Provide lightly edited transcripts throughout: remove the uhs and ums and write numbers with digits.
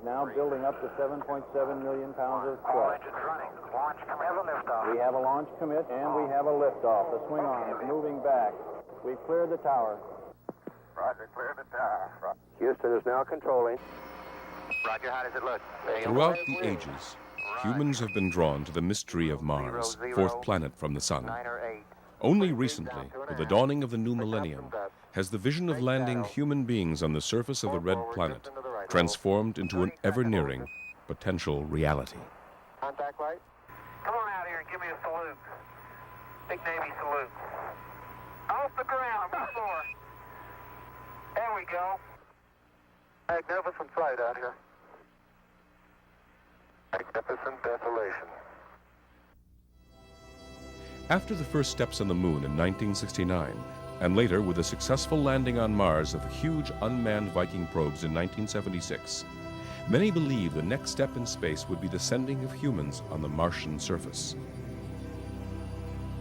now building up to 7.7 million pounds of All thrust. engines running. Launch commit and liftoff. We have a launch commit and we have a liftoff. The swing arm is moving back. We've cleared the tower. Roger, cleared the tower. Houston is now controlling. Roger, how does it look? Throughout the ages, humans have been drawn to the mystery of Mars, fourth planet from the sun. 9 or 8. Only recently, with the dawning of the new millennium, has the vision of landing human beings on the surface of the red planet transformed into an ever-nearing potential reality. Contact light. Come on out here and give me a salute. Big Navy salute. Off the ground, before. There we go. Magnificent sight out here. Magnificent desolation. After the first steps on the moon in 1969, and later with a successful landing on Mars of huge unmanned Viking probes in 1976, many believe the next step in space would be the sending of humans on the Martian surface.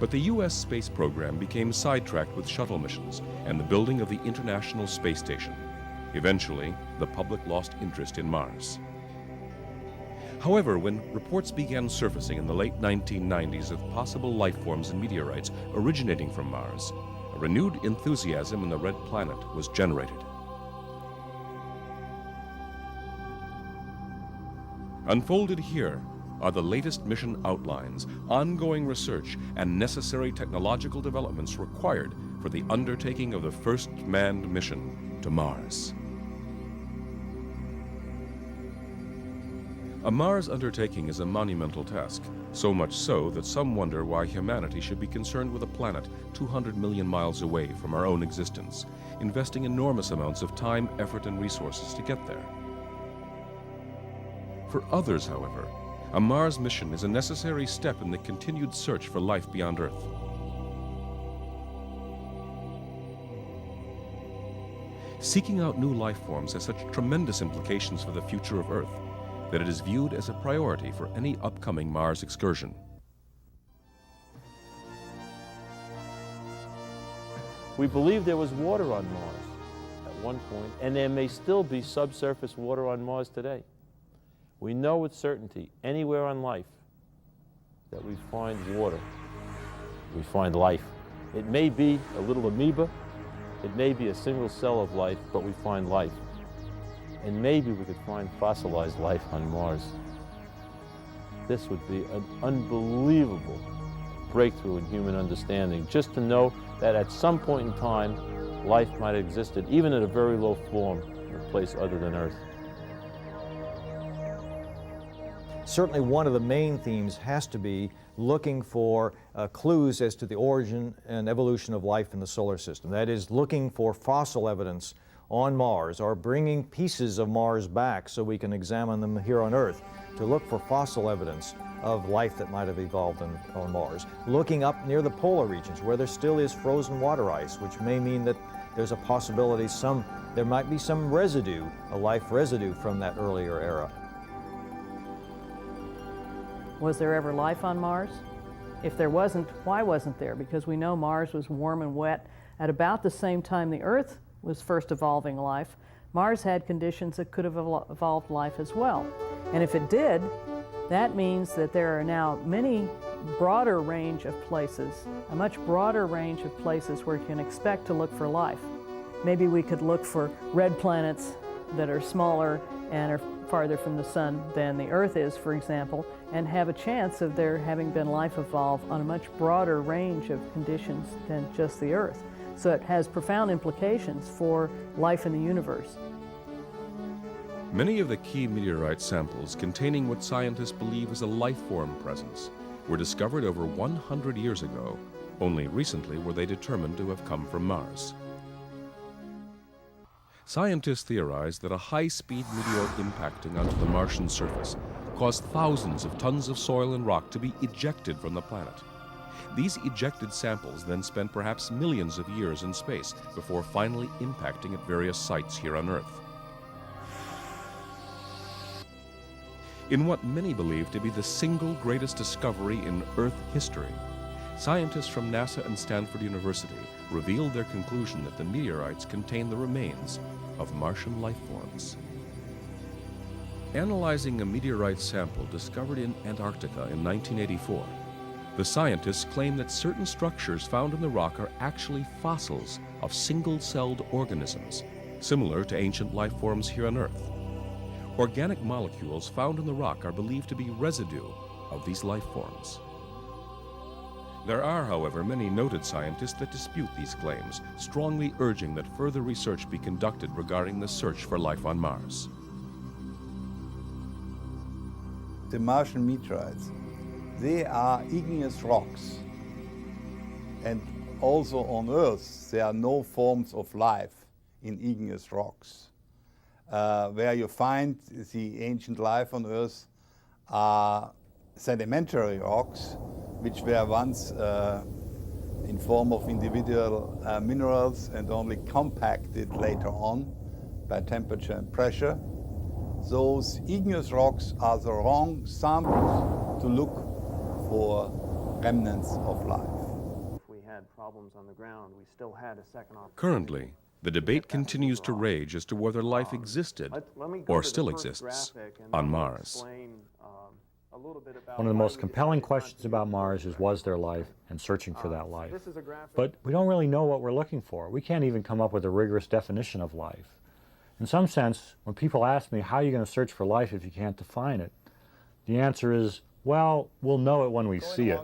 But the U.S. space program became sidetracked with shuttle missions and the building of the International Space Station. Eventually, the public lost interest in Mars. However, when reports began surfacing in the late 1990s of possible life forms and meteorites originating from Mars, a renewed enthusiasm in the red planet was generated. Unfolded here are the latest mission outlines, ongoing research, and necessary technological developments required for the undertaking of the first manned mission to Mars. A Mars undertaking is a monumental task, so much so that some wonder why humanity should be concerned with a planet 200 million miles away from our own existence, investing enormous amounts of time, effort, and resources to get there. For others, however, a Mars mission is a necessary step in the continued search for life beyond Earth. Seeking out new life forms has such tremendous implications for the future of Earth that it is viewed as a priority for any upcoming Mars excursion. We believe there was water on Mars at one point, and there may still be subsurface water on Mars today. We know with certainty, anywhere on life, that we find water, we find life. It may be a little amoeba, it may be a single cell of life, but we find life. And maybe we could find fossilized life on Mars. This would be an unbelievable breakthrough in human understanding, just to know that at some point in time, life might have existed, even at a very low form, in a place other than Earth. Certainly one of the main themes has to be looking for clues as to the origin and evolution of life in the solar system. That is, looking for fossil evidence on Mars, or bringing pieces of Mars back so we can examine them here on Earth to look for fossil evidence of life that might have evolved on Mars. Looking up near the polar regions where there still is frozen water ice, which may mean that there's a possibility there might be some residue, a life residue from that earlier era. Was there ever life on Mars? If there wasn't, why wasn't there? Because we know Mars was warm and wet at about the same time the Earth was first evolving life. Mars had conditions that could have evolved life as well. And if it did, that means that there are now many broader range of places, a much broader range of places where you can expect to look for life. Maybe we could look for red planets that are smaller and are farther from the sun than the Earth is, for example, and have a chance of there having been life evolve on a much broader range of conditions than just the Earth. So it has profound implications for life in the universe. Many of the key meteorite samples containing what scientists believe is a life form presence were discovered over 100 years ago. Only recently were they determined to have come from Mars. Scientists theorize that a high-speed meteor impacting onto the Martian surface caused thousands of tons of soil and rock to be ejected from the planet. These ejected samples then spent perhaps millions of years in space before finally impacting at various sites here on Earth. In what many believe to be the single greatest discovery in Earth history, scientists from NASA and Stanford University revealed their conclusion that the meteorites contain the remains of Martian life forms. Analyzing a meteorite sample discovered in Antarctica in 1984, the scientists claim that certain structures found in the rock are actually fossils of single-celled organisms, similar to ancient life forms here on Earth. Organic molecules found in the rock are believed to be residue of these life forms. There are, however, many noted scientists that dispute these claims, strongly urging that further research be conducted regarding the search for life on Mars. The Martian meteorites, they are igneous rocks. And also on Earth, there are no forms of life in igneous rocks. Where you find the ancient life on Earth are sedimentary rocks, which were once in form of individual minerals and only compacted later on by temperature and pressure. Those igneous rocks are the wrong samples to look for remnants of life. If we had problems on the ground, we still had a second opportunity. Currently, the debate continues to rage as to whether life existed or still exists on Mars. One of the most compelling questions about Mars is, was there life, and searching for that life. But we don't really know what we're looking for. We can't even come up with a rigorous definition of life. In some sense, when people ask me, how are you going to search for life if you can't define it? The answer is, well, we'll know it when we see it.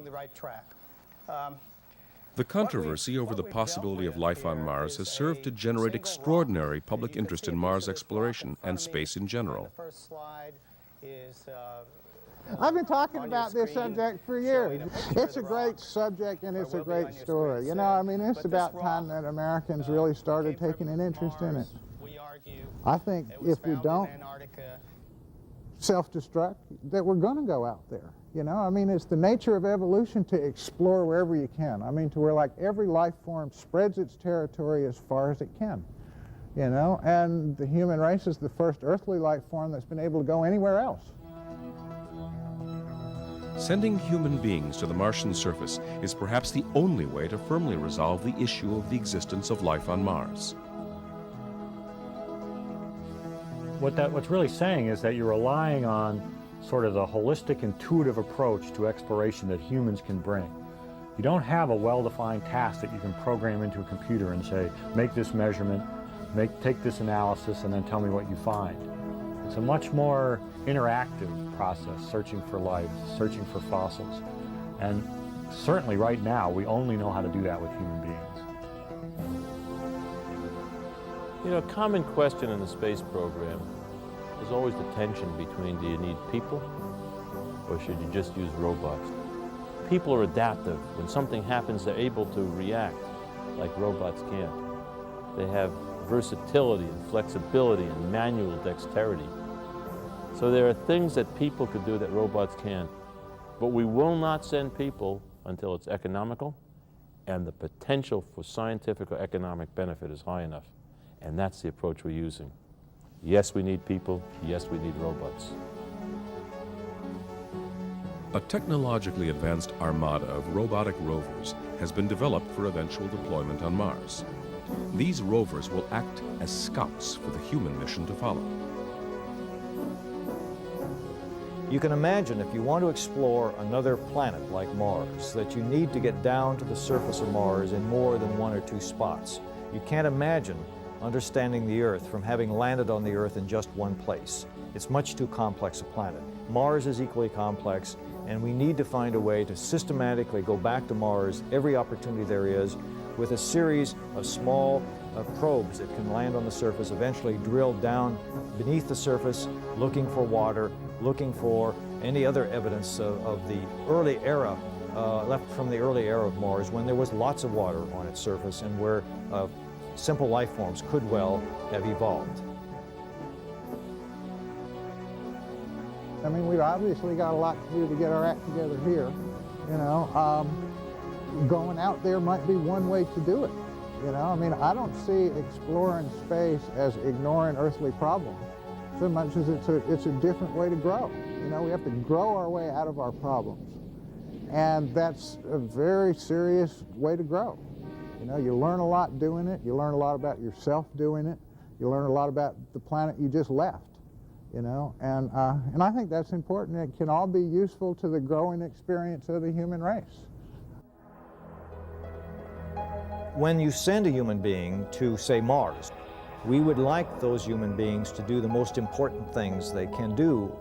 The controversy over the possibility of life on Mars has served to generate extraordinary public interest in Mars exploration and space in general. I've been talking about this subject for years. It's a great subject and it's a great story. You know, I mean, it's about time that Americans really started taking an interest in it. I think if we don't self-destruct, that we're going to go out there. You know, I mean, it's the nature of evolution to explore wherever you can. I mean, to where like every life form spreads its territory as far as it can. You know, and the human race is the first earthly life form that's been able to go anywhere else. Sending human beings to the Martian surface is perhaps the only way to firmly resolve the issue of the existence of life on Mars. What's really saying is that you're relying on sort of the holistic, intuitive approach to exploration that humans can bring. You don't have a well-defined task that you can program into a computer and say, make this measurement, take this analysis, and then tell me what you find. It's a much more interactive process, searching for life, searching for fossils. And certainly right now, we only know how to do that with human beings. You know, a common question in the space program is always the tension between, do you need people or should you just use robots? People are adaptive. When something happens, they're able to react like robots can't. They have versatility and flexibility and manual dexterity. So there are things that people could do that robots can't. But we will not send people until it's economical and the potential for scientific or economic benefit is high enough. And that's the approach we're using. Yes, we need people. Yes, we need robots. A technologically advanced armada of robotic rovers has been developed for eventual deployment on Mars. These rovers will act as scouts for the human mission to follow. You can imagine if you want to explore another planet like Mars, that you need to get down to the surface of Mars in more than one or two spots. You can't imagine understanding the Earth from having landed on the Earth in just one place. It's much too complex a planet. Mars is equally complex, and we need to find a way to systematically go back to Mars every opportunity there is with a series of small probes that can land on the surface, eventually drill down beneath the surface, looking for water, looking for any other evidence of the early era, left from the early era of Mars, when there was lots of water on its surface and where simple life forms could well have evolved. I mean, we've obviously got a lot to do to get our act together here. You know, going out there might be one way to do it. You know, I mean, I don't see exploring space as ignoring earthly problems so much as it's a different way to grow. You know, we have to grow our way out of our problems. And that's a very serious way to grow. You know, you learn a lot doing it. You learn a lot about yourself doing it. You learn a lot about the planet you just left. you know, and I think that's important. It can all be useful to the growing experience of the human race. When you send a human being to, say, Mars, we would like those human beings to do the most important things they can do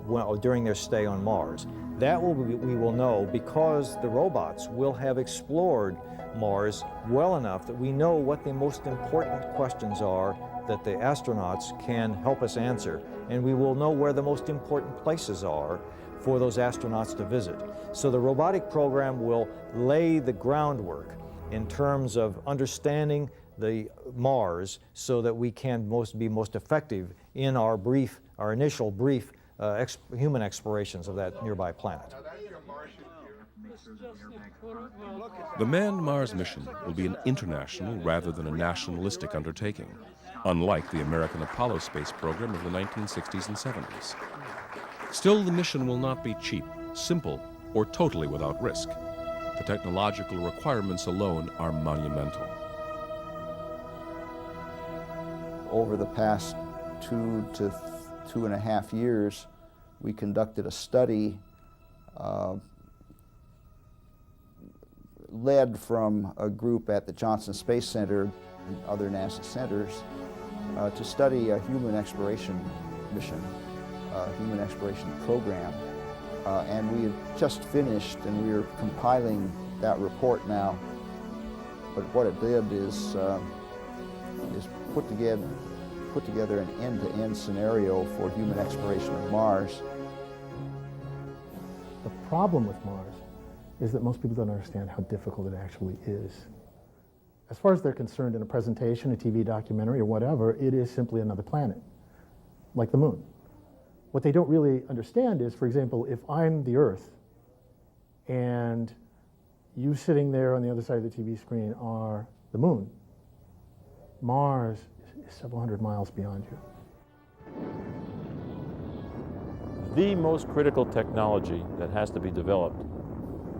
during their stay on Mars. That we will know because the robots will have explored Mars well enough that we know what the most important questions are that the astronauts can help us answer, and we will know where the most important places are for those astronauts to visit. So the robotic program will lay the groundwork in terms of understanding the Mars so that we can be most effective in our initial brief human explorations of that nearby planet. The manned Mars mission will be an international rather than a nationalistic undertaking, unlike the American Apollo space program of the 1960s and 70s. Still, the mission will not be cheap, simple, or totally without risk. The technological requirements alone are monumental. Over the past 2 to 2.5 years, we conducted a study led from a group at the Johnson Space Center and other NASA centers to study a human exploration mission, a human exploration program. And we had just finished, and we are compiling that report now. But what it did is put together an end-to-end scenario for human exploration of Mars. The problem with Mars is that most people don't understand how difficult it actually is. As far as they're concerned in a presentation, a TV documentary, or whatever, it is simply another planet, like the moon. What they don't really understand is, for example, if I'm the Earth and you sitting there on the other side of the TV screen are the moon, Mars is several hundred miles beyond you. The most critical technology that has to be developed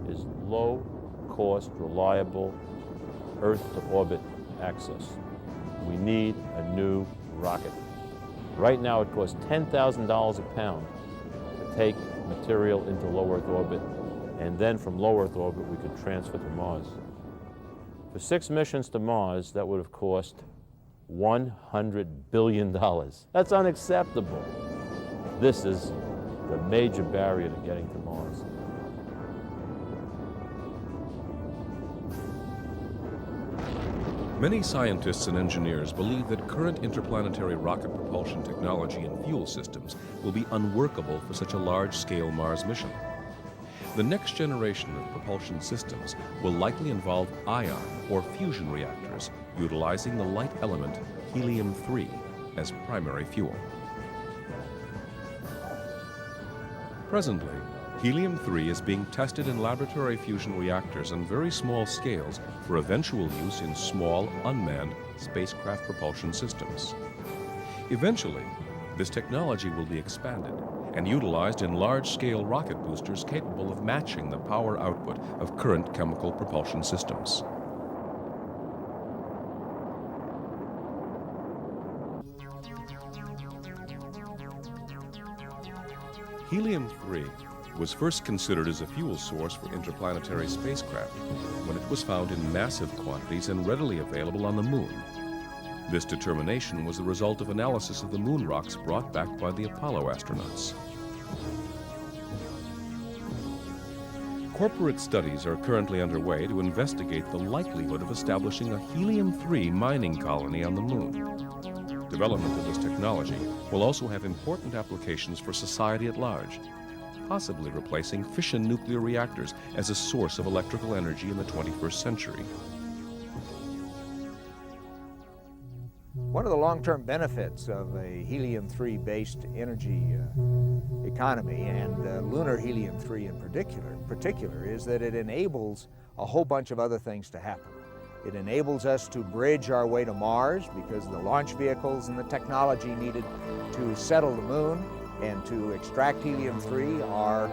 is low-cost, reliable Earth-to-orbit access. We need a new rocket. Right now it costs $10,000 a pound to take material into low Earth orbit, and then from low Earth orbit we could transfer to Mars. For 6 missions to Mars, that would have cost $100 billion. That's unacceptable. This is the major barrier to getting to Mars. Many scientists and engineers believe that current interplanetary rocket propulsion technology and fuel systems will be unworkable for such a large-scale Mars mission. The next generation of propulsion systems will likely involve ion or fusion reactors utilizing the light element helium-3 as primary fuel. Presently, helium-3 is being tested in laboratory fusion reactors on very small scales for eventual use in small, unmanned spacecraft propulsion systems. Eventually, this technology will be expanded and utilized in large-scale rocket boosters capable of matching the power output of current chemical propulsion systems. Helium-3 was first considered as a fuel source for interplanetary spacecraft when it was found in massive quantities and readily available on the Moon. This determination was the result of analysis of the moon rocks brought back by the Apollo astronauts. Corporate studies are currently underway to investigate the likelihood of establishing a helium-3 mining colony on the Moon. Development of this technology will also have important applications for society at large, possibly replacing fission nuclear reactors as a source of electrical energy in the 21st century. One of the long-term benefits of a helium-3 based energy economy, and lunar helium-3 in particular, is that it enables a whole bunch of other things to happen. It enables us to bridge our way to Mars because the launch vehicles and the technology needed to settle the Moon and to extract helium-3 are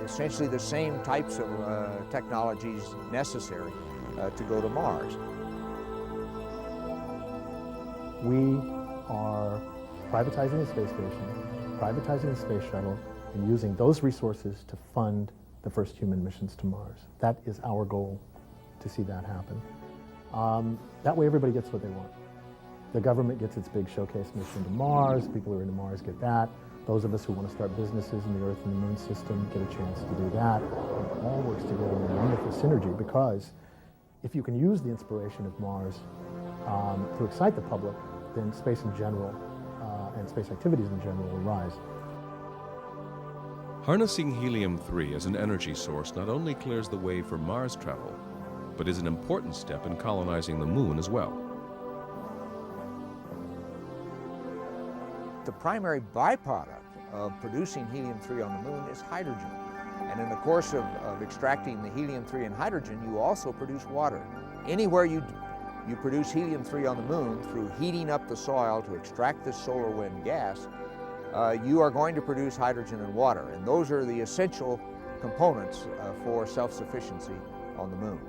essentially the same types of technologies necessary to go to Mars. We are privatizing the space station, privatizing the space shuttle and using those resources to fund the first human missions to Mars. That is our goal, to see that happen. That way everybody gets what they want. The government gets its big showcase mission to Mars, people who are into Mars get that. Those of us who want to start businesses in the Earth and the Moon system get a chance to do that. It all works together in a wonderful synergy, because if you can use the inspiration of Mars to excite the public, then space in general and space activities in general will rise. Harnessing helium-3 as an energy source not only clears the way for Mars travel, but is an important step in colonizing the Moon as well. The primary byproduct of producing helium-3 on the Moon is hydrogen. And in the course of extracting the helium-3 and hydrogen, you also produce water. Anywhere you produce helium-3 on the Moon through heating up the soil to extract this solar wind gas, you are going to produce hydrogen and water. And those are the essential components for self-sufficiency on the Moon.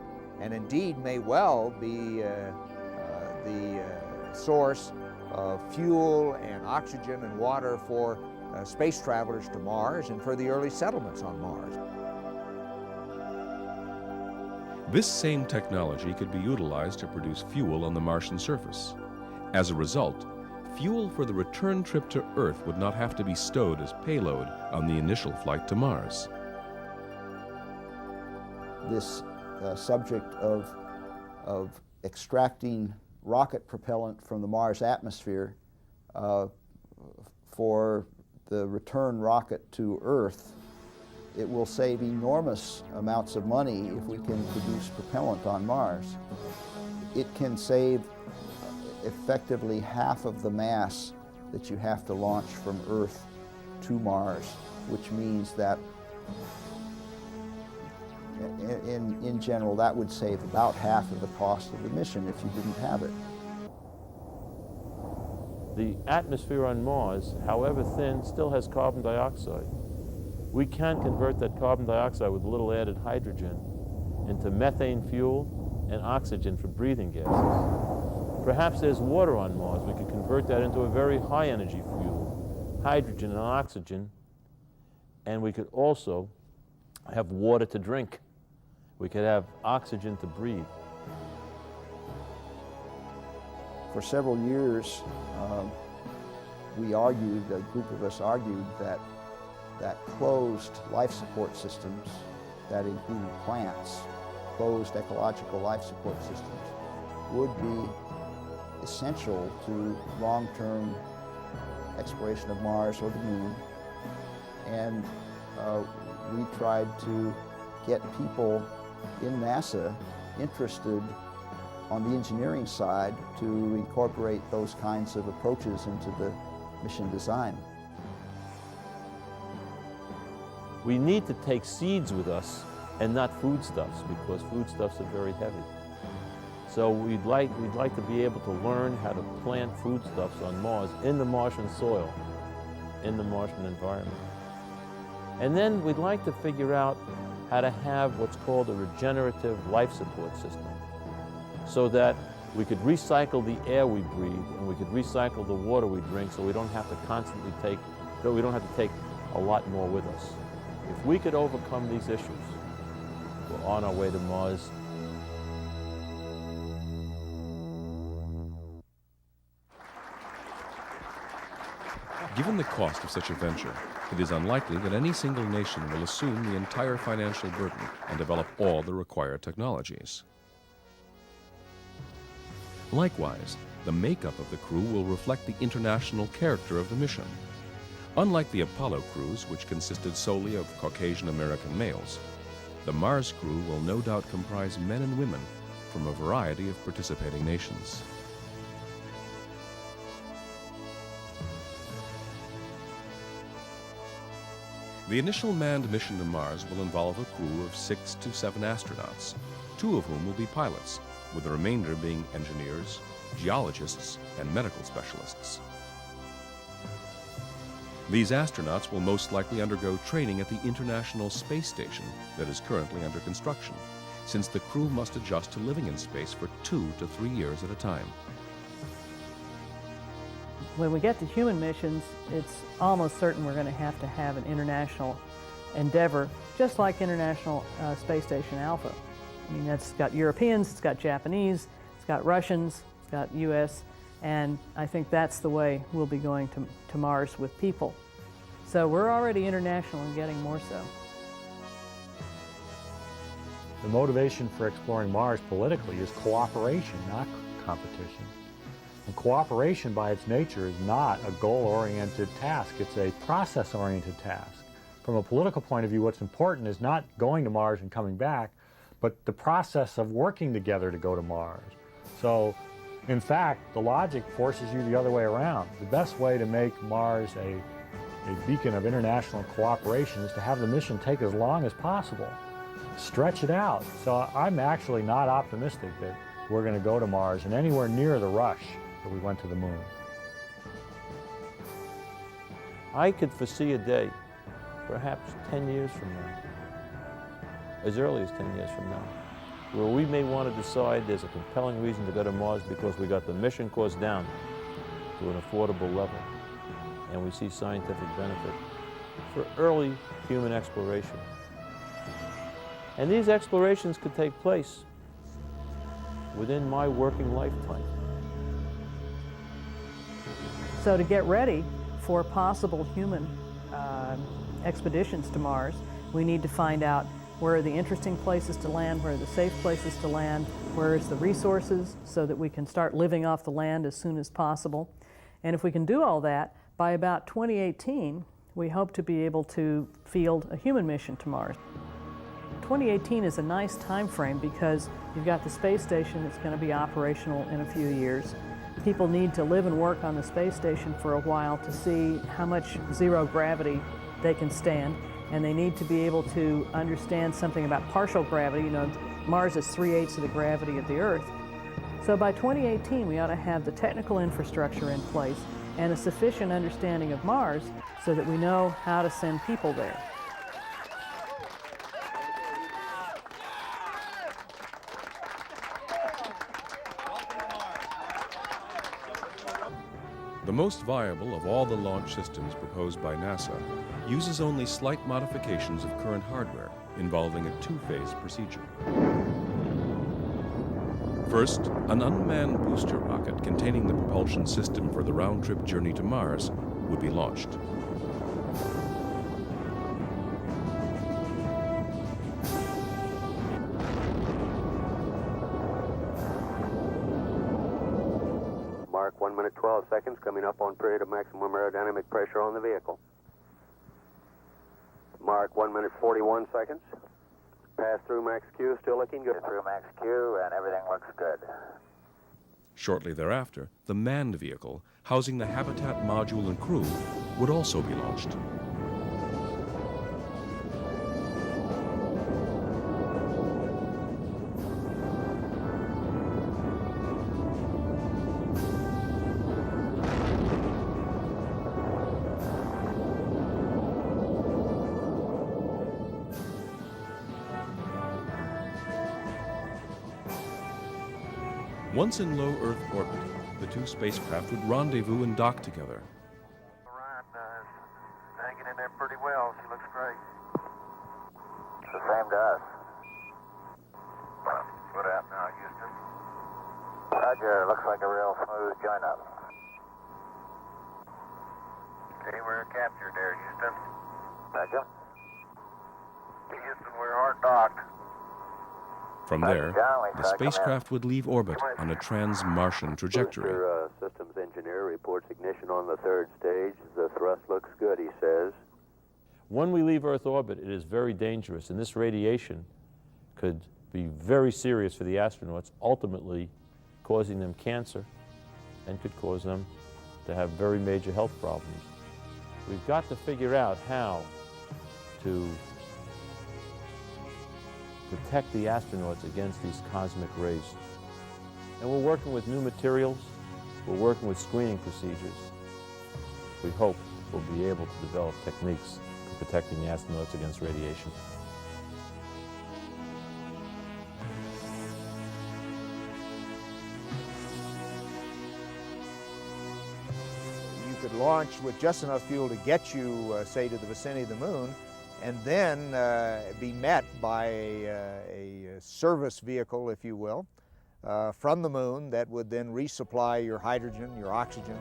And indeed may well be the source of fuel and oxygen and water for space travelers to Mars and for the early settlements on Mars. This same technology could be utilized to produce fuel on the Martian surface. As a result, fuel for the return trip to Earth would not have to be stowed as payload on the initial flight to Mars. This subject of extracting rocket propellant from the Mars atmosphere for the return rocket to Earth, it will save enormous amounts of money if we can produce propellant on Mars. It can save effectively half of the mass that you have to launch from Earth to Mars, which means that in general that would save about half of the cost of the mission if you didn't have it. The atmosphere on Mars, however thin, still has carbon dioxide. We can convert that carbon dioxide with a little added hydrogen into methane fuel and oxygen for breathing gases. Perhaps there's water on Mars. We could convert that into a very high energy fuel, hydrogen and oxygen, and we could also have water to drink. We could have oxygen to breathe. For several years, we argued, a group of us argued that closed life support systems that included plants, closed ecological life support systems, would be essential to long-term exploration of Mars or the Moon. And we tried to get people in NASA interested on the engineering side to incorporate those kinds of approaches into the mission design. We need to take seeds with us and not foodstuffs, because foodstuffs are very heavy. So we'd like to be able to learn how to plant foodstuffs on Mars in the Martian soil, in the Martian environment. And then we'd like to figure out how to have what's called a regenerative life support system, so that we could recycle the air we breathe and we could recycle the water we drink, so we don't have to constantly take a lot more with us. If we could overcome these issues, we're on our way to Mars. Given the cost of such a venture, it is unlikely that any single nation will assume the entire financial burden and develop all the required technologies. Likewise, the makeup of the crew will reflect the international character of the mission. Unlike the Apollo crews, which consisted solely of Caucasian American males, the Mars crew will no doubt comprise men and women from a variety of participating nations. The initial manned mission to Mars will involve a crew of 6 to 7 astronauts, 2 of whom will be pilots, with the remainder being engineers, geologists, and medical specialists. These astronauts will most likely undergo training at the International Space Station that is currently under construction, since the crew must adjust to living in space for 2 to 3 years at a time. When we get to human missions, it's almost certain we're going to have an international endeavor, just like International Space Station Alpha. I mean, that's got Europeans, it's got Japanese, it's got Russians, it's got US, and I think that's the way we'll be going to Mars with people. So we're already international and getting more so. The motivation for exploring Mars politically is cooperation, not competition. And cooperation by its nature is not a goal-oriented task, it's a process-oriented task. From a political point of view, what's important is not going to Mars and coming back, but the process of working together to go to Mars. So, in fact, the logic forces you the other way around. The best way to make Mars a beacon of international cooperation is to have the mission take as long as possible. Stretch it out. So I'm actually not optimistic that we're going to go to Mars and anywhere near the rush that we went to the moon. I could foresee a day, perhaps 10 years from now, as early as 10 years from now, where we may want to decide there's a compelling reason to go to Mars because we got the mission cost down to an affordable level, and we see scientific benefit for early human exploration. And these explorations could take place within my working lifetime. So to get ready for possible human expeditions to Mars, we need to find out where are the interesting places to land, where are the safe places to land, where is the resources so that we can start living off the land as soon as possible. And if we can do all that, by about 2018, we hope to be able to field a human mission to Mars. 2018 is a nice time frame because you've got the space station that's going to be operational in a few years. People need to live and work on the space station for a while to see how much zero gravity they can stand, and they need to be able to understand something about partial gravity. You know, Mars is 3/8 of the gravity of the Earth. So by 2018, we ought to have the technical infrastructure in place and a sufficient understanding of Mars so that we know how to send people there. The most viable of all the launch systems proposed by NASA uses only slight modifications of current hardware involving a two-phase procedure. First, an unmanned booster rocket containing the propulsion system for the round-trip journey to Mars would be launched. Mark 1 minute 12 seconds, coming up on period of maximum aerodynamic pressure on the vehicle. Mark 1 minute 41 seconds. Pass through max Q, still looking good. Through max Q, and everything looks good. Shortly thereafter, the manned vehicle, housing the habitat module and crew, would also be launched. Once in low Earth orbit, the two spacecraft would rendezvous and dock together. Ryan is hanging in there pretty well. She looks great. The same to us. Foot out now, Houston. Roger, looks like a real smooth join up. Okay, we're captured there, Houston. Roger. Houston, we're hard docked. From there, the spacecraft would leave orbit on a trans-Martian trajectory. Booster systems engineer reports ignition on the third stage. The thrust looks good, he says. When we leave Earth orbit, it is very dangerous, and this radiation could be very serious for the astronauts, ultimately causing them cancer and could cause them to have very major health problems. We've got to figure out how to protect the astronauts against these cosmic rays. And we're working with new materials, we're working with screening procedures. We hope we'll be able to develop techniques for protecting the astronauts against radiation. could launch with just enough fuel to get you, say, to the vicinity of the moon, and then be met by a service vehicle, if you will, from the moon that would then resupply your hydrogen, your oxygen,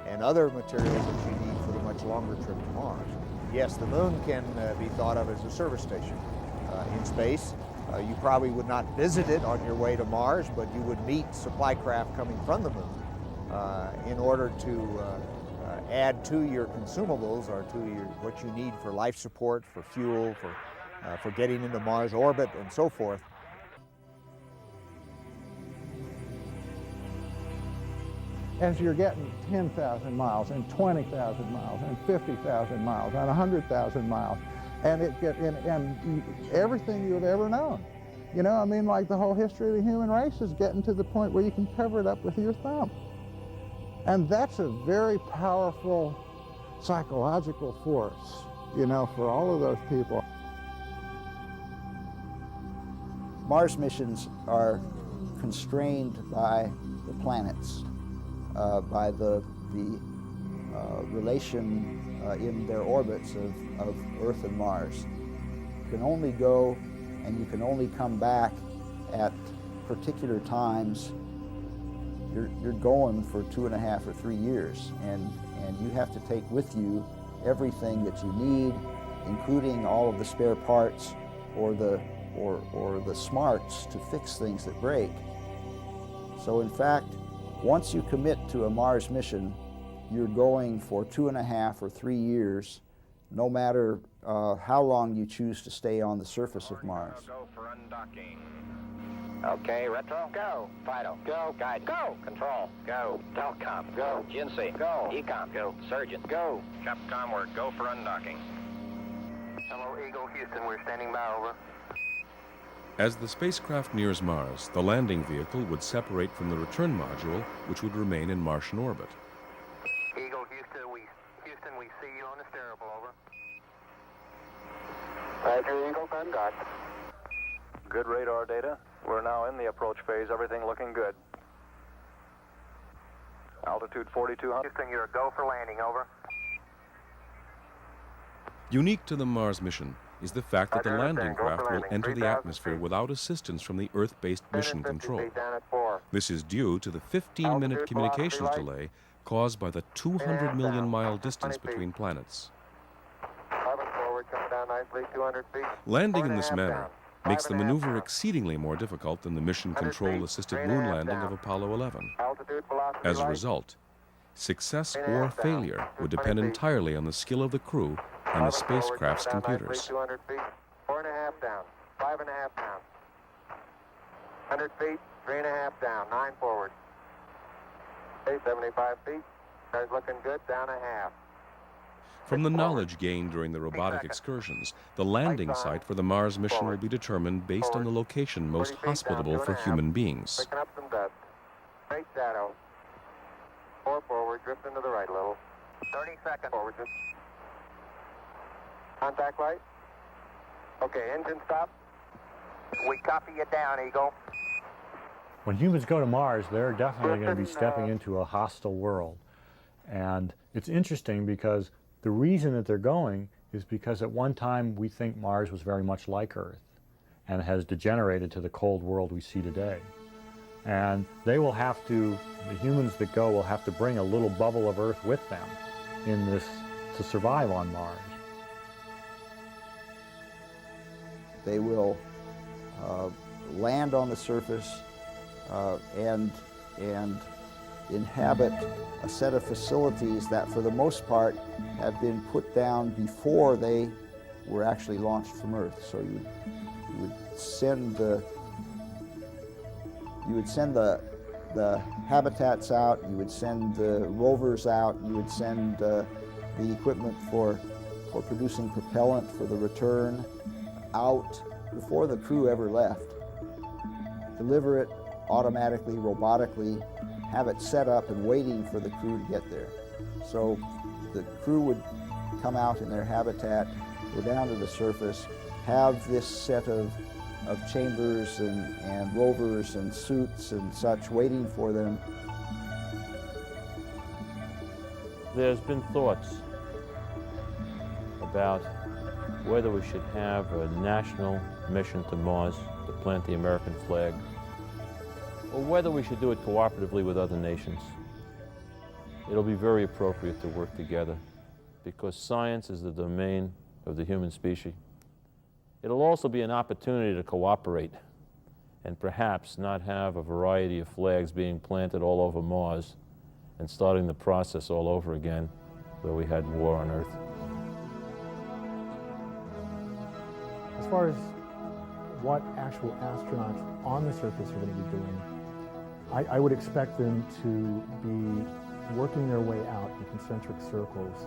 and other materials that you need for the much longer trip to Mars. Yes, the moon can be thought of as a service station in space. You probably would not visit it on your way to Mars, but you would meet supply craft coming from the moon in order to add to your consumables or to what you need for life support, for fuel, for getting into Mars orbit, and so forth. As you're getting 10,000 miles and 20,000 miles and 50,000 miles and 100,000 miles, and and everything you've ever known. You know, I mean, like the whole history of the human race is getting to the point where you can cover it up with your thumb. And that's a very powerful psychological force, you know, for all of those people. Mars missions are constrained by the planets, by the relation in their orbits of Earth and Mars. You can only go and you can only come back at particular times. You're going for 2.5 or 3 years, and you have to take with you everything that you need, including all of the spare parts or the smarts to fix things that break. So in fact, once you commit to a Mars mission, you're going for 2.5 or 3 years, no matter how long you choose to stay on the surface of Mars. Go for undocking. Okay, retro, go. Fido, go. Guide, go. Control, go. Telcom, go. GNC, go. Ecom, go. Surgeon, go. Capcom, we're go for undocking. Hello, Eagle, Houston, we're standing by, over. As the spacecraft nears Mars, the landing vehicle would separate from the return module, which would remain in Martian orbit. Eagle, Houston, we see you on the steerable, over. Roger, Eagle, undock. Good radar data. We're now in the approach phase. Everything looking good. Altitude 4,200. Houston, you're a go for landing, over. Unique to the Mars mission is the fact that the Roger, landing understand. Go for craft will landing. enter the 3,000 atmosphere feet. without assistance from the Earth-based mission 50 control. feet down at 4. This is due to the 15-minute Altitude, communications velocity delay caused by the 200 million mile distance 20 feet. between planets. 11 forward, coming down nicely, 200 feet. Landing in this 4.5 manner down. makes the 5.5 maneuver down. exceedingly more difficult than the mission 100 control-assisted feet, moon 3.5 landing down. of Apollo 11. Altitude, velocity, As a light. result, success 3.5 or down. failure would 20 depend feet. entirely on the skill of the crew and 11 the forward, spacecraft's coming down computers. nicely, 200 feet. 4.5 down. 5.5 down. 100 feet, 3.5 down. 9 forward. Okay, 75 feet. Car's looking good. Down a half. From the knowledge gained during the robotic excursions, the landing site for the Mars mission will be determined based on the location most 40 feet down, hospitable for 2.5. human beings. Picking up some dust. Straight shadow. 4 forward, drifting to the right a little. 30 seconds. Forward, just. Contact light. Okay, engine stop. We copy you down, Eagle. When humans go to Mars, they're definitely going to be stepping into a hostile world. And it's interesting because the reason that they're going is because at one time we think Mars was very much like Earth and has degenerated to the cold world we see today. And they will have to, the humans that go will have to bring a little bubble of Earth with them in this to survive on Mars. They will land on the surface and inhabit a set of facilities that for the most part have been put down before they were actually launched from Earth. So you would send the habitats out, you would send the rovers out, you would send the equipment for producing propellant for the return out before the crew ever left. Deliver it automatically, robotically, have it set up and waiting for the crew to get there. So the crew would come out in their habitat, go down to the surface, have this set of chambers and rovers and suits and such waiting for them. There's been thoughts about whether we should have a national mission to Mars to plant the American flag, or whether we should do it cooperatively with other nations. It'll be very appropriate to work together because science is the domain of the human species. It'll also be an opportunity to cooperate and perhaps not have a variety of flags being planted all over Mars and starting the process all over again where we had war on Earth. As far as what actual astronauts on the surface are going to be doing, I would expect them to be working their way out in concentric circles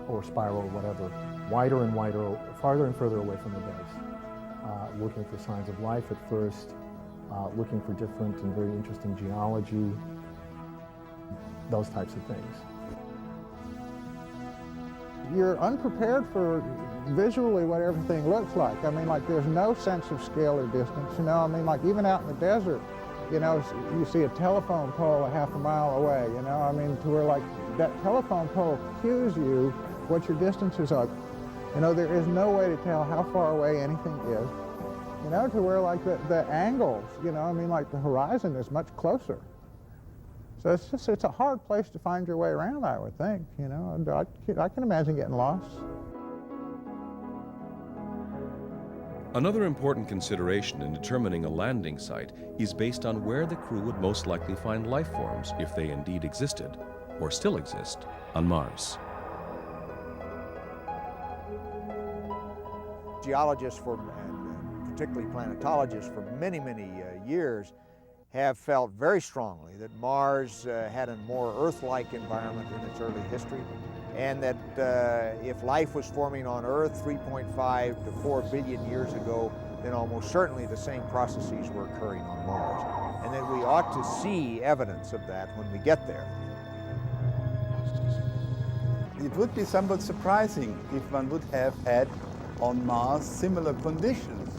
or spiral, whatever, wider and wider, farther and further away from the base, looking for signs of life at first, looking for different and very interesting geology, those types of things. You're unprepared for visually what everything looks like. I mean, like, there's no sense of scale or distance, you know? I mean, like, even out in the desert, you know, you see a telephone pole a half a mile away, you know? I mean, to where, like, that telephone pole cues you what your distances are. You know, there is no way to tell how far away anything is, you know, to where, like, the angles, you know, I mean, like, the horizon is much closer. So it's a hard place to find your way around, I would think, you know. I can imagine getting lost. Another important consideration in determining a landing site is based on where the crew would most likely find life forms, if they indeed existed, or still exist, on Mars. Geologists, and particularly planetologists, for many, many years have felt very strongly that Mars had a more Earth-like environment in its early history, and that if life was forming on Earth 3.5 to 4 billion years ago, then almost certainly the same processes were occurring on Mars, and that we ought to see evidence of that when we get there. It would be somewhat surprising if one would have had on Mars similar conditions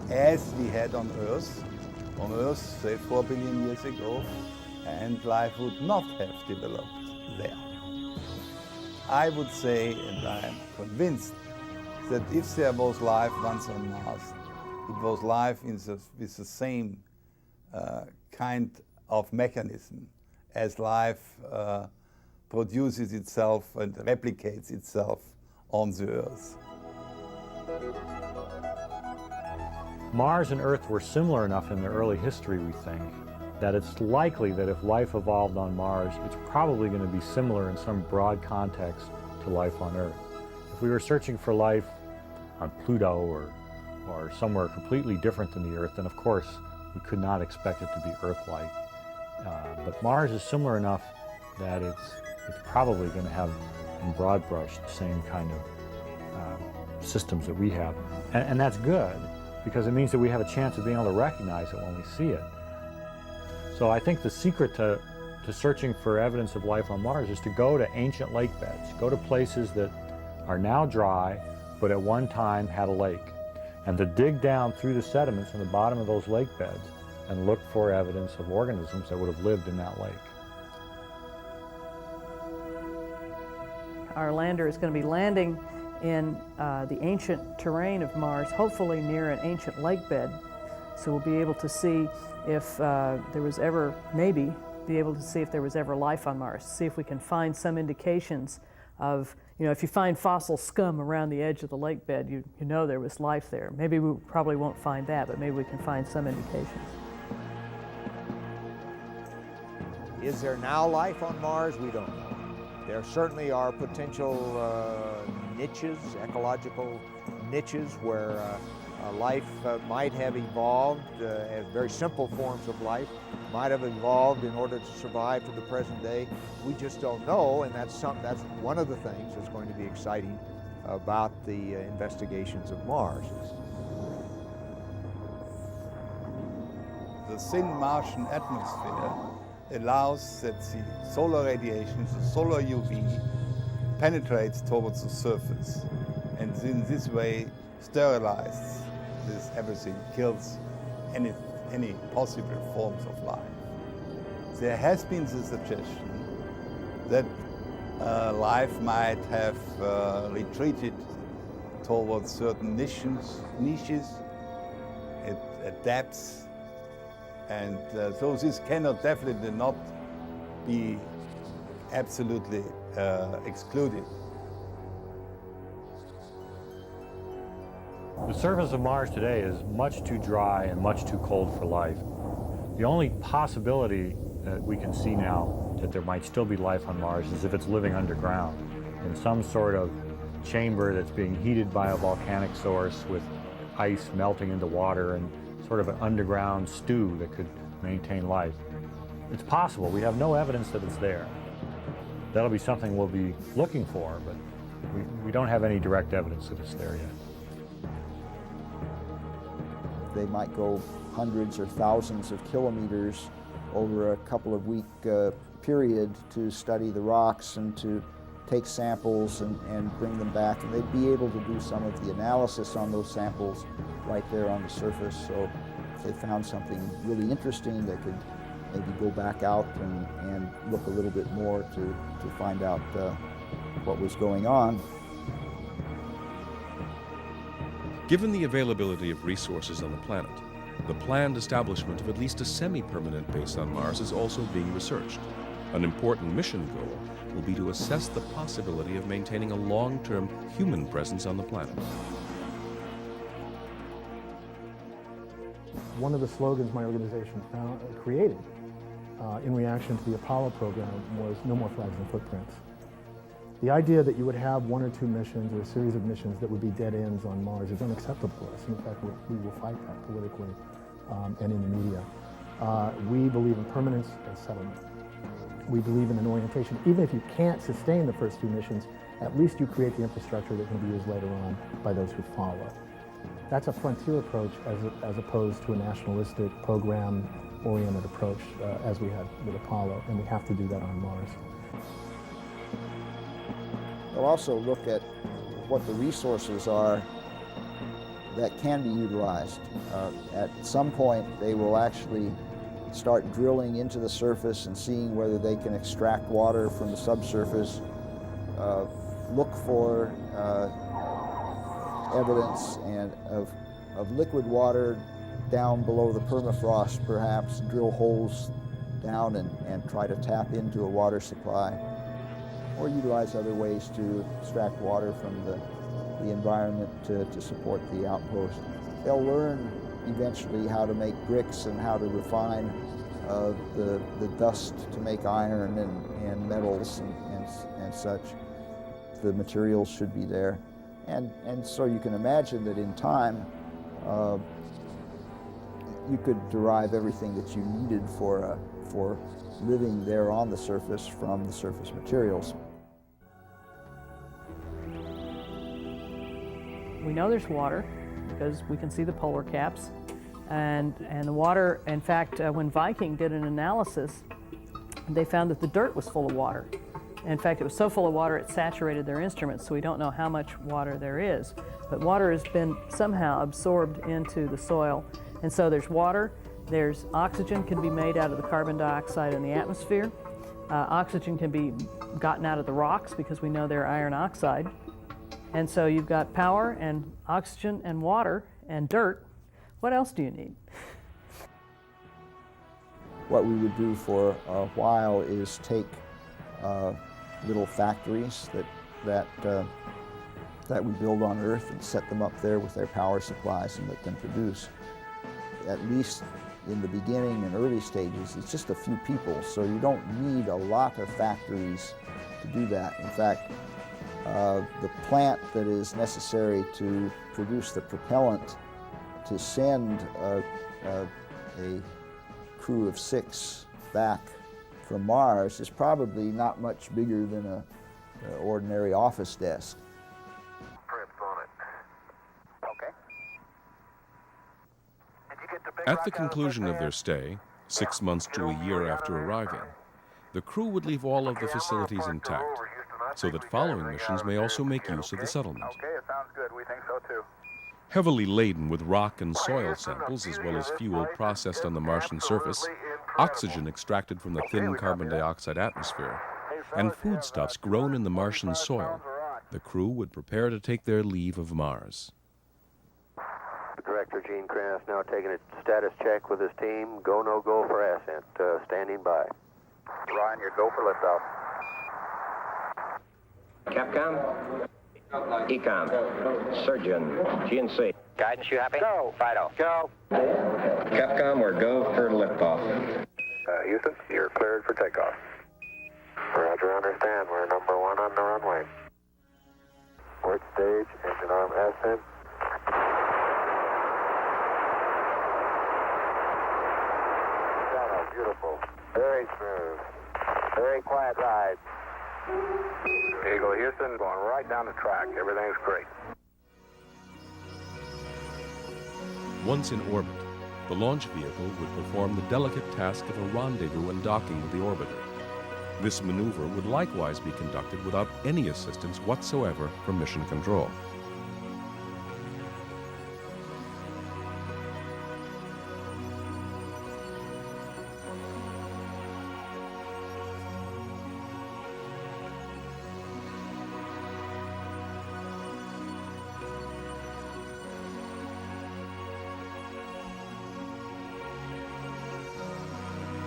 as we had on Earth. On Earth, say 4 billion years ago, and life would not have developed there. I would say, and I am convinced, that if there was life once on Mars, it was life with the same kind of mechanism as life produces itself and replicates itself on the Earth. Mars and Earth were similar enough in their early history, we think, that it's likely that if life evolved on Mars, it's probably going to be similar in some broad context to life on Earth. If we were searching for life on Pluto or somewhere completely different than the Earth, then of course we could not expect it to be Earth-like. But Mars is similar enough that it's probably going to have, in broad brush, the same kind of systems that we have. And that's good, because it means that we have a chance of being able to recognize it when we see it. So I think the secret to searching for evidence of life on Mars is to go to ancient lake beds, go to places that are now dry, but at one time had a lake, and to dig down through the sediments in the bottom of those lake beds and look for evidence of organisms that would have lived in that lake. Our lander is going to be landing in the ancient terrain of Mars, hopefully near an ancient lake bed. So we'll be able to see if there was ever, maybe be able to see if there was ever life on Mars, see if we can find some indications of, you know, if you find fossil scum around the edge of the lake bed, you know there was life there. Maybe we probably won't find that, but maybe we can find some indications. Is there now life on Mars? We don't know. There certainly are potential niches, ecological niches, where life might have evolved as very simple forms of life, might have evolved in order to survive to the present day. We just don't know, and that's one of the things that's going to be exciting about the investigations of Mars. The thin Martian atmosphere allows that the solar radiation, the solar UV, penetrates towards the surface, and in this way sterilizes this everything, kills any possible forms of life. There has been the suggestion that life might have retreated towards certain niches at depths, and so this cannot definitely not be absolutely excluded. The surface of Mars today is much too dry and much too cold for life. The only possibility that we can see now that there might still be life on Mars is if it's living underground in some sort of chamber that's being heated by a volcanic source with ice melting into water and sort of an underground stew that could maintain life. It's possible. We have no evidence that it's there. That'll be something we'll be looking for, but we don't have any direct evidence that it's there yet. They might go hundreds or thousands of kilometers over a couple of week period to study the rocks and to take samples and bring them back, and they'd be able to do some of the analysis on those samples right there on the surface. So if they found something really interesting, they could maybe go back out and look a little bit more to find out what was going on. Given the availability of resources on the planet, the planned establishment of at least a semi-permanent base on Mars is also being researched. An important mission goal will be to assess the possibility of maintaining a long-term human presence on the planet. One of the slogans my organization created in reaction to the Apollo program was "No more flags and footprints." The idea that you would have one or two missions or a series of missions that would be dead ends on Mars is unacceptable to us. In fact, we will fight that politically and in the media. We believe in permanence and settlement. We believe in an orientation. Even if you can't sustain the first two missions, at least you create the infrastructure that can be used later on by those who follow. That's a frontier approach as opposed to a nationalistic, program-oriented approach as we had with Apollo, and we have to do that on Mars. They'll also look at what the resources are that can be utilized. At some point, they will actually start drilling into the surface and seeing whether they can extract water from the subsurface, look for evidence of liquid water down below the permafrost, perhaps, drill holes down and try to tap into a water supply, or utilize other ways to extract water from the environment to support the outpost. They'll learn eventually how to make bricks and how to refine the dust to make iron and metals and such. The materials should be there. And so you can imagine that in time, you could derive everything that you needed for living there on the surface from the surface materials. We know there's water because we can see the polar caps. And the water, in fact, when Viking did an analysis, they found that the dirt was full of water. In fact, it was so full of water it saturated their instruments, so we don't know how much water there is. But water has been somehow absorbed into the soil. And so there's water, there's oxygen can be made out of the carbon dioxide in the atmosphere. Oxygen can be gotten out of the rocks because we know they're iron oxide. And so you've got power and oxygen and water and dirt. What else do you need? What we would do for a while is take little factories that we build on Earth and set them up there with their power supplies and let them produce. At least in the beginning and early stages, it's just a few people, so you don't need a lot of factories to do that. In fact, the plant that is necessary to produce the propellant to send a crew of 6 back from Mars is probably not much bigger than an ordinary office desk. At the conclusion of their stay, 6 months to a year after arriving, the crew would leave all of the facilities intact, so that following missions may also make use of the settlement. Okay, it sounds good. We think so too. Heavily laden with rock and soil samples, as well as fuel processed on the Martian surface, oxygen extracted from the thin carbon dioxide atmosphere, and foodstuffs grown in the Martian soil, the crew would prepare to take their leave of Mars. Director Gene Kranz now taking a status check with his team. Go, no go for ascent. Standing by. Ryan, you're go for liftoff. Capcom? Ecom. Surgeon. GNC. Guidance, you happy? Go. Fido. Go. Capcom, we're go for liftoff. Houston, you're cleared for takeoff. Roger, understand. We're number 1 on the runway. Port stage, engine arm ascent. Beautiful. Very smooth. Very quiet ride. Eagle Houston, going right down the track. Everything's great. Once in orbit, the launch vehicle would perform the delicate task of a rendezvous and docking with the orbiter. This maneuver would likewise be conducted without any assistance whatsoever from mission control.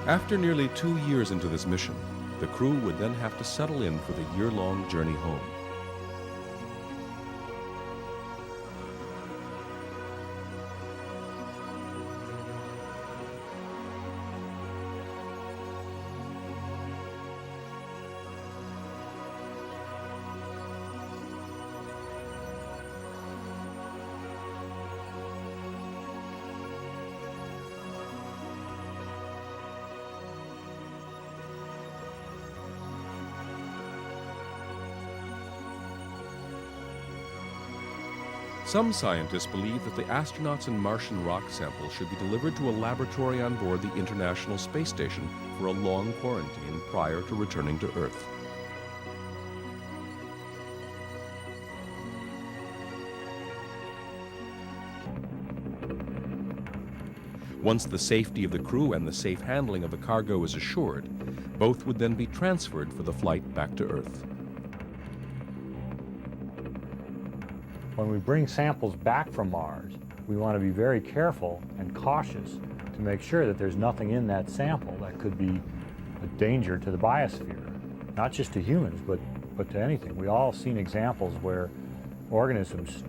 After nearly 2 years into this mission, the crew would then have to settle in for the year-long journey home. Some scientists believe that the astronauts and Martian rock samples should be delivered to a laboratory on board the International Space Station for a long quarantine prior to returning to Earth. Once the safety of the crew and the safe handling of the cargo is assured, both would then be transferred for the flight back to Earth. When we bring samples back from Mars, we want to be very careful and cautious to make sure that there's nothing in that sample that could be a danger to the biosphere, not just to humans, but to anything. We all seen examples where organisms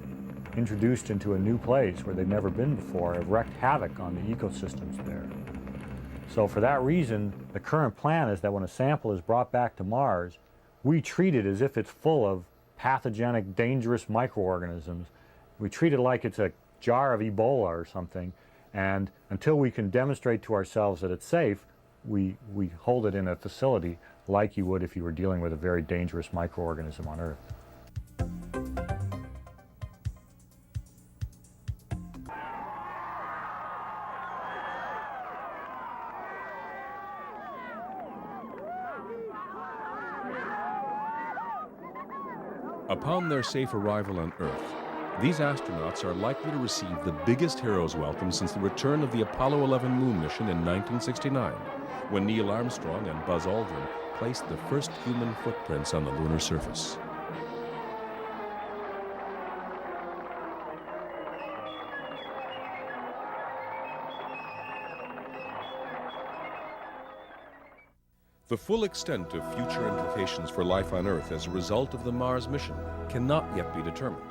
introduced into a new place where they've never been before have wreaked havoc on the ecosystems there. So for that reason, the current plan is that when a sample is brought back to Mars, we treat it as if it's full of pathogenic, dangerous microorganisms. We treat it like it's a jar of Ebola or something, and until we can demonstrate to ourselves that it's safe, we hold it in a facility like you would if you were dealing with a very dangerous microorganism on Earth. Upon their safe arrival on Earth, these astronauts are likely to receive the biggest hero's welcome since the return of the Apollo 11 moon mission in 1969, when Neil Armstrong and Buzz Aldrin placed the first human footprints on the lunar surface. The full extent of future implications for life on Earth as a result of the Mars mission cannot yet be determined.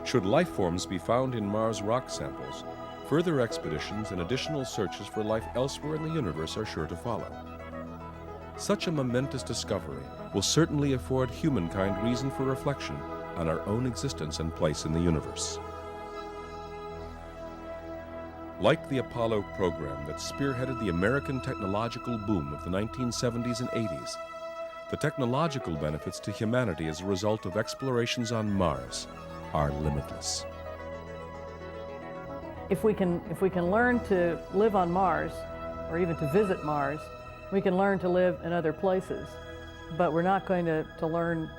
Should life forms be found in Mars rock samples, further expeditions and additional searches for life elsewhere in the universe are sure to follow. Such a momentous discovery will certainly afford humankind reason for reflection on our own existence and place in the universe. Like the Apollo program that spearheaded the American technological boom of the 1970s and 80s, the technological benefits to humanity as a result of explorations on Mars are limitless. If we can learn to live on Mars, or even to visit Mars, we can learn to live in other places. But we're not going to learn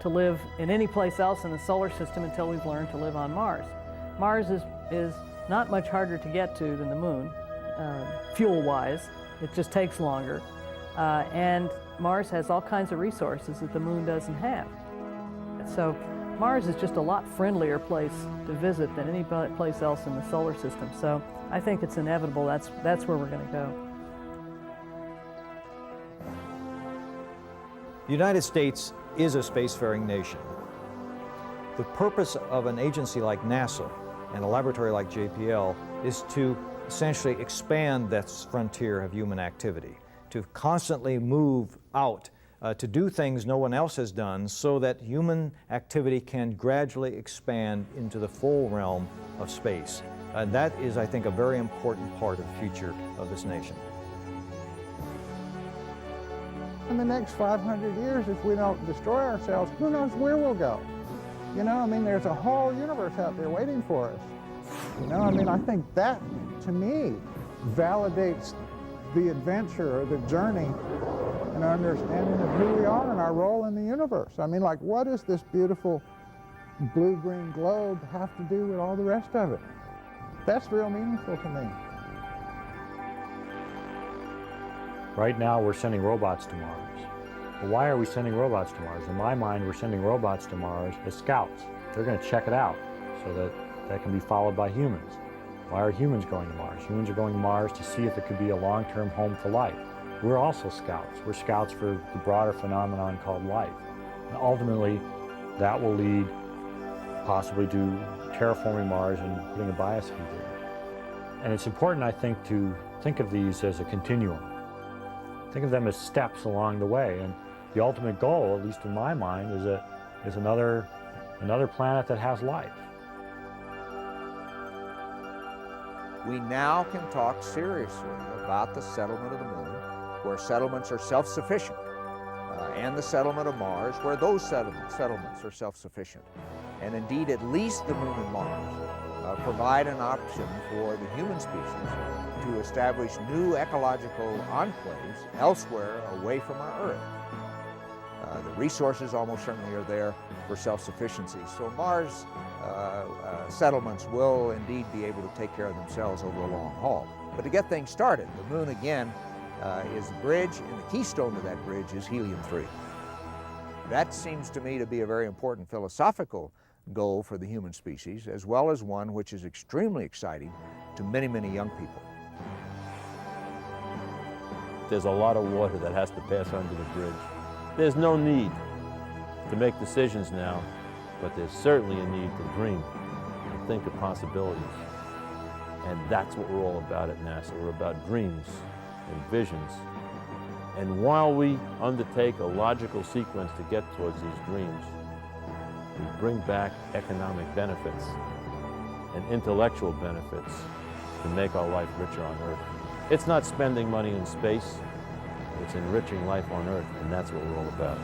to live in any place else in the solar system until we've learned to live on Mars. Mars is not much harder to get to than the moon, fuel-wise. It just takes longer. And Mars has all kinds of resources that the Moon doesn't have. So Mars is just a lot friendlier place to visit than any place else in the solar system. So I think it's inevitable that's where we're going to go. The United States is a spacefaring nation. The purpose of an agency like NASA and a laboratory like JPL is to essentially expand that frontier of human activity, to constantly move out, to do things no one else has done so that human activity can gradually expand into the full realm of space. And that is, I think, a very important part of the future of this nation. In the next 500 years, if we don't destroy ourselves, who knows where we'll go? You know, I mean, there's a whole universe out there waiting for us. You know, I mean, I think that, to me, validates the adventure or the journey and our understanding of who we are and our role in the universe. I mean, like, what does this beautiful blue-green globe have to do with all the rest of it? That's real meaningful to me. Right now, we're sending robots to Mars. But why are we sending robots to Mars? In my mind, we're sending robots to Mars as scouts. They're going to check it out so that that can be followed by humans. Why are humans going to Mars? Humans are going to Mars to see if it could be a long-term home for life. We're also scouts. We're scouts for the broader phenomenon called life. And ultimately, that will lead possibly to terraforming Mars and putting a biosphere there. And it's important, I think, to think of these as a continuum. Think of them as steps along the way. And the ultimate goal, at least in my mind, is another planet that has life. We now can talk seriously about the settlement of the Moon, where settlements are self-sufficient, and the settlement of Mars, where those settlements are self-sufficient. And indeed, at least the Moon and Mars provide an option for the human species to establish new ecological enclaves elsewhere away from our Earth. The resources almost certainly are there for self-sufficiency. So Mars settlements will indeed be able to take care of themselves over a long haul. But to get things started, the Moon again is the bridge, and the keystone to that bridge is helium-3. That seems to me to be a very important philosophical goal for the human species, as well as one which is extremely exciting to many, many young people. There's a lot of water that has to pass under the bridge. There's no need to make decisions now, but there's certainly a need to dream and think of possibilities. And that's what we're all about at NASA. We're about dreams and visions. And while we undertake a logical sequence to get towards these dreams, we bring back economic benefits and intellectual benefits to make our life richer on Earth. It's not spending money in space, it's enriching life on Earth, and that's what we're all about.